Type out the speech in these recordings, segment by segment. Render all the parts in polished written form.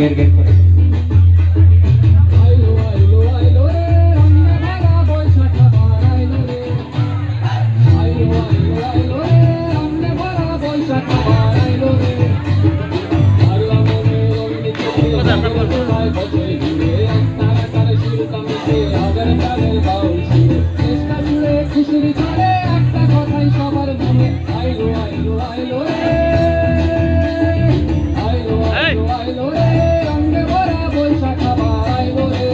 গের গের করে আইলো আইলো আইলো রে রঙে ভরা বৈশাখ আবার আইলো রে আইলো আইলো আইলো রে রঙে ভরা বৈশাখ আবার আইলো রে আল্লাহ মনে রঙে চোখে তোমায় বছরে ঘিরে তারা তারা সুর তামিতে হাজার তারের বাউল সুরে চেষ্টা জুড়ে খুশির ঝড়ে একটা কথাই সবার মনে আইলো আইলো আইলো রে আইলো আইলো আইলো রে রঙে ভরা বৈশাখ আবার আইলো রে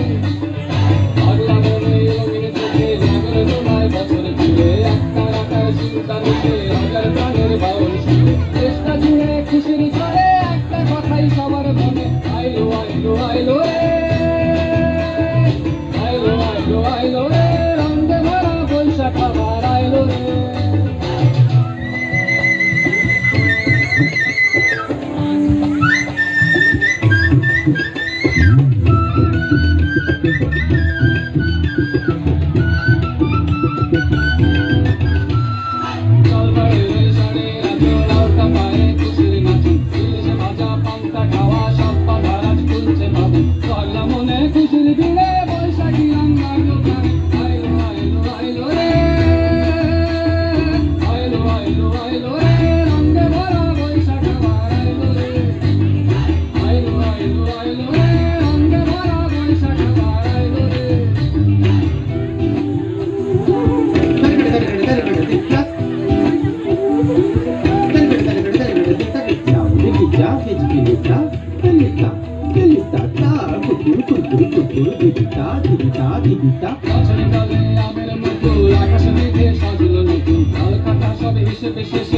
আল্লাহ মনে রঙিন চোখে জাগর তোমায় বছরে ঘিরে তারা তারা সুর তামিতে হাজার তারের বাউল সুরে চেষ্টা জুড়ে খুশির ঝড়ে একটা কথাই সবার মনে আইলো আইলো আইলো রে আইলো আইলো আইলো রে রঙে ভরা বৈশাখ আবার আইলো রে খুশির দিনে বৈশাখী রঙ লাগলো প্রাণে আইলো আইলো আইলো রে আইলো আইলো আইলো রে রঙে ভরা বৈশাখ আবার আইলো রে আইলো আইলো আইলো রে রঙে ভরা বৈশাখ আবার আইলো রে বছরে কালে আমের মতো আকাশে মেঘে সাজলো নতুন কাল কাটা সব হিসেবে শেষে